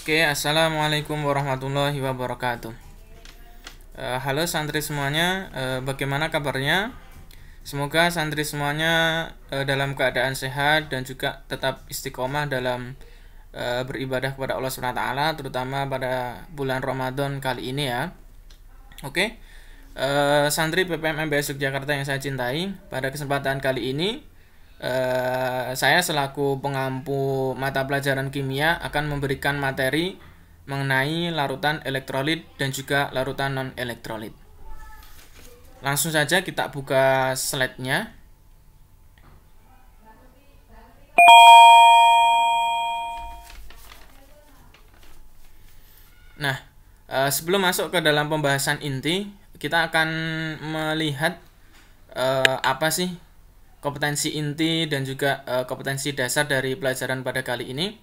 Oke, assalamualaikum warahmatullahi wabarakatuh. Halo santri semuanya, bagaimana kabarnya? Semoga santri semuanya dalam keadaan sehat dan juga tetap istiqomah dalam beribadah kepada Allah SWT, terutama pada bulan Ramadan kali ini ya. Oke, santri PPM MBS Yogyakarta yang saya cintai, pada kesempatan kali ini saya selaku pengampu mata pelajaran kimia akan memberikan materi mengenai larutan elektrolit dan juga larutan non-elektrolit. Langsung saja kita buka slide-nya. Nah, sebelum masuk ke dalam pembahasan inti, kita akan melihat apa sih kompetensi inti dan juga kompetensi dasar dari pelajaran pada kali ini.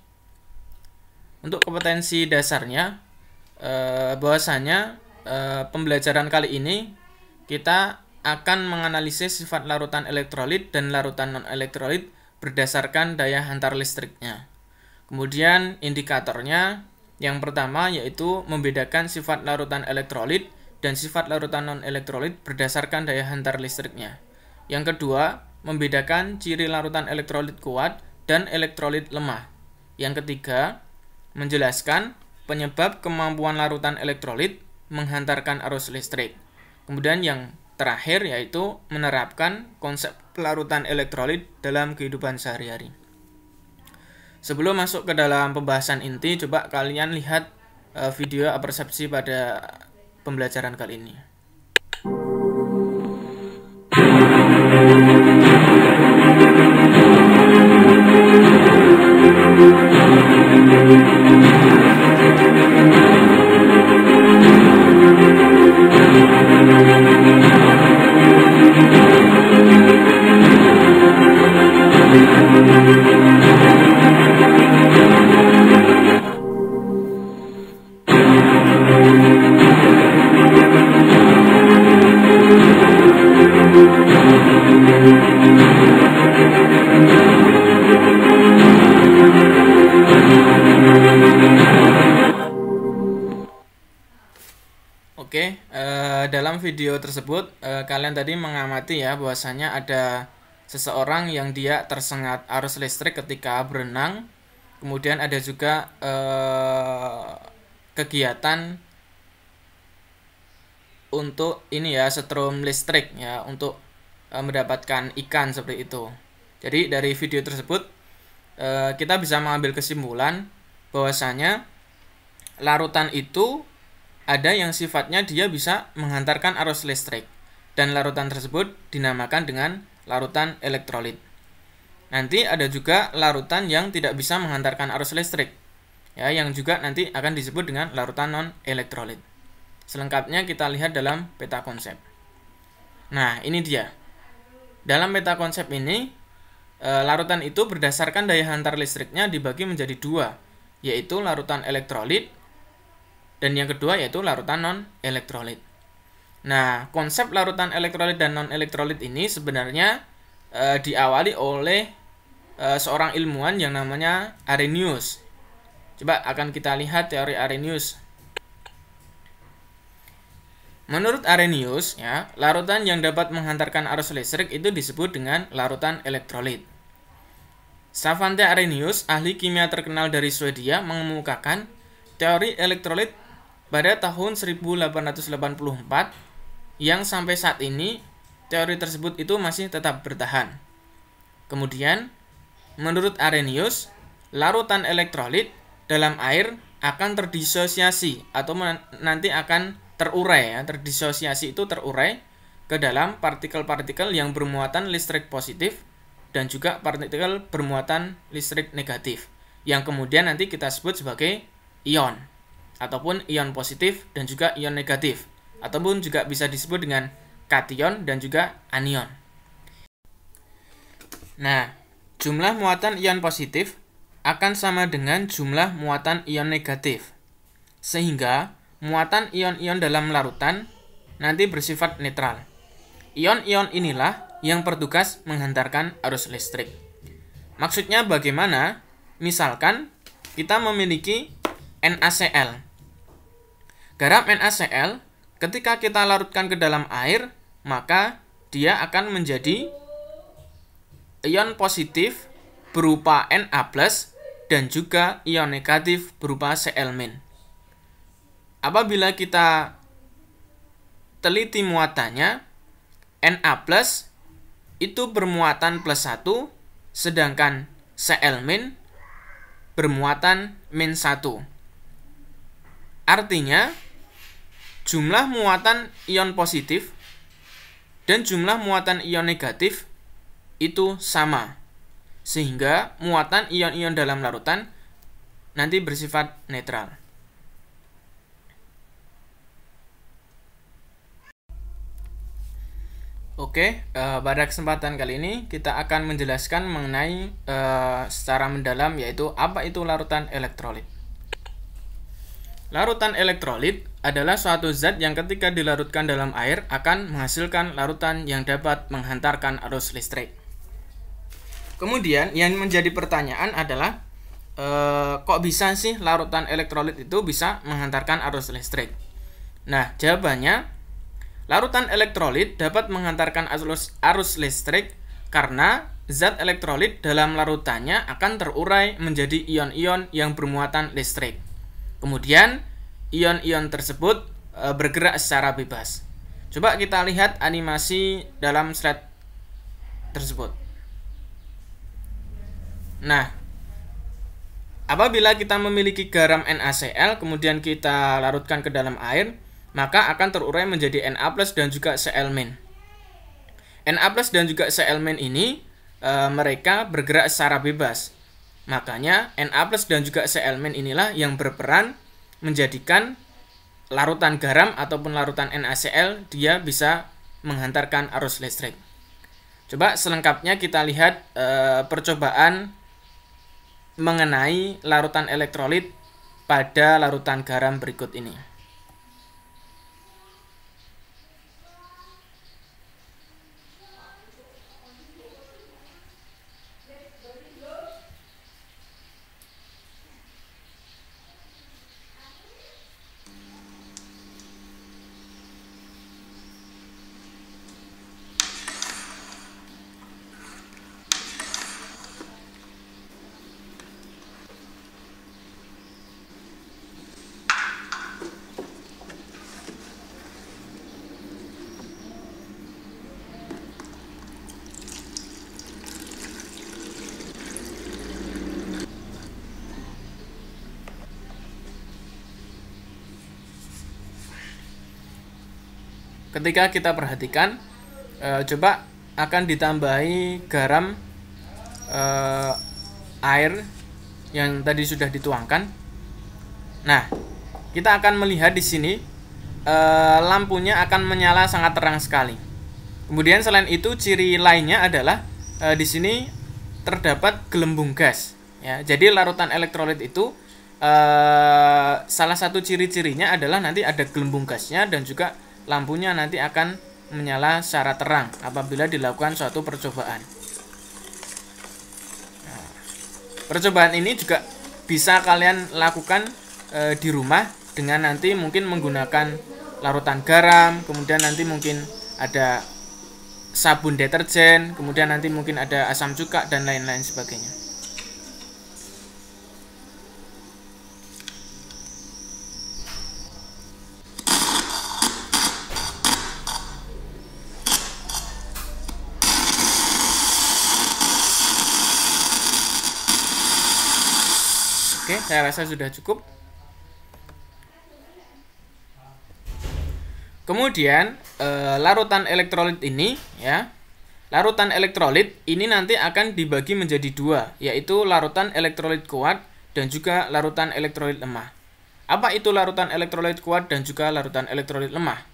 Untuk kompetensi dasarnya, bahwasanya pembelajaran kali ini kita akan menganalisis sifat larutan elektrolit dan larutan non-elektrolit berdasarkan daya hantar listriknya. Kemudian indikatornya yang pertama yaitu membedakan sifat larutan elektrolit dan sifat larutan non-elektrolit berdasarkan daya hantar listriknya. Yang kedua, membedakan ciri larutan elektrolit kuat dan elektrolit lemah. Yang ketiga, menjelaskan penyebab kemampuan larutan elektrolit menghantarkan arus listrik. Kemudian yang terakhir yaitu menerapkan konsep larutan elektrolit dalam kehidupan sehari-hari. Sebelum masuk ke dalam pembahasan inti, coba kalian lihat video persepsi pada pembelajaran kali ini. Oke, dalam video tersebut kalian tadi mengamati ya bahwasanya ada seseorang yang dia tersengat arus listrik ketika berenang. Kemudian ada juga kegiatan untuk ini ya, setrum listrik ya, untuk mendapatkan ikan seperti itu. Jadi dari video tersebut kita bisa mengambil kesimpulan bahwasanya larutan itu ada yang sifatnya dia bisa menghantarkan arus listrik, dan larutan tersebut dinamakan dengan larutan elektrolit. Nanti ada juga larutan yang tidak bisa menghantarkan arus listrik, ya, yang juga nanti akan disebut dengan larutan non-elektrolit. Selengkapnya kita lihat dalam peta konsep. Nah, ini dia. Dalam peta konsep ini, larutan itu berdasarkan daya hantar listriknya dibagi menjadi dua, yaitu larutan elektrolit dan yang kedua yaitu larutan non-elektrolit. Nah, konsep larutan elektrolit dan non-elektrolit ini sebenarnya diawali oleh seorang ilmuwan yang namanya Arrhenius. Coba akan kita lihat teori Arrhenius. Menurut Arrhenius, ya, larutan yang dapat menghantarkan arus listrik itu disebut dengan larutan elektrolit. Svante Arrhenius, ahli kimia terkenal dari Swedia, mengemukakan teori elektrolit pada tahun 1884 yang sampai saat ini teori tersebut itu masih tetap bertahan. Kemudian, menurut Arrhenius, larutan elektrolit dalam air akan terdisosiasi atau nanti akan terurai ya, terdisosiasi itu terurai ke dalam partikel-partikel yang bermuatan listrik positif dan juga partikel bermuatan listrik negatif yang kemudian nanti kita sebut sebagai ion ataupun ion positif dan juga ion negatif, ataupun juga bisa disebut dengan kation dan juga anion. Nah, jumlah muatan ion positif akan sama dengan jumlah muatan ion negatif, sehingga muatan ion-ion dalam larutan nanti bersifat netral. Ion-ion inilah yang bertugas menghantarkan arus listrik. Maksudnya bagaimana? Misalkan kita memiliki NaCl. Garam NaCl ketika kita larutkan ke dalam air, maka dia akan menjadi ion positif berupa Na+, dan juga ion negatif berupa Cl-. Apabila kita teliti muatannya, Na+ itu bermuatan +1, sedangkan Cl- bermuatan -1. Artinya, jumlah muatan ion positif dan jumlah muatan ion negatif itu sama, sehingga muatan ion-ion dalam larutan nanti bersifat netral. Oke, pada kesempatan kali ini kita akan menjelaskan mengenai secara mendalam, yaitu apa itu larutan elektrolit. Larutan elektrolit adalah suatu zat yang ketika dilarutkan dalam air akan menghasilkan larutan yang dapat menghantarkan arus listrik. Kemudian yang menjadi pertanyaan adalah kok bisa sih larutan elektrolit itu bisa menghantarkan arus listrik? Nah, jawabannya, larutan elektrolit dapat menghantarkan arus listrik karena zat elektrolit dalam larutannya akan terurai menjadi ion-ion yang bermuatan listrik. Kemudian, ion-ion tersebut bergerak secara bebas. Coba kita lihat animasi dalam slide tersebut. Nah, apabila kita memiliki garam NaCl, kemudian kita larutkan ke dalam air, maka akan terurai menjadi Na+ dan juga Cl-. Na+ dan juga Cl- ini mereka bergerak secara bebas. Makanya Na+ dan juga Cl- inilah yang berperan menjadikan larutan garam ataupun larutan NaCl dia bisa menghantarkan arus listrik. Coba selengkapnya kita lihat percobaan mengenai larutan elektrolit pada larutan garam berikut ini. Ketika kita perhatikan, coba akan ditambahi garam air yang tadi sudah dituangkan. Nah, kita akan melihat di sini lampunya akan menyala sangat terang sekali. Kemudian selain itu ciri lainnya adalah di sini terdapat gelembung gas. Ya, jadi larutan elektrolit itu salah satu ciri-cirinya adalah nanti ada gelembung gasnya dan juga lampunya nanti akan menyala secara terang apabila dilakukan suatu percobaan. Nah, percobaan ini juga bisa kalian lakukan di rumah dengan nanti mungkin menggunakan larutan garam, kemudian nanti mungkin ada sabun deterjen, kemudian nanti mungkin ada asam cuka dan lain-lain sebagainya. Oke, saya rasa sudah cukup. Kemudian larutan elektrolit ini, ya, larutan elektrolit ini nanti akan dibagi menjadi dua, yaitu larutan elektrolit kuat dan juga larutan elektrolit lemah. Apa itu larutan elektrolit kuat dan juga larutan elektrolit lemah?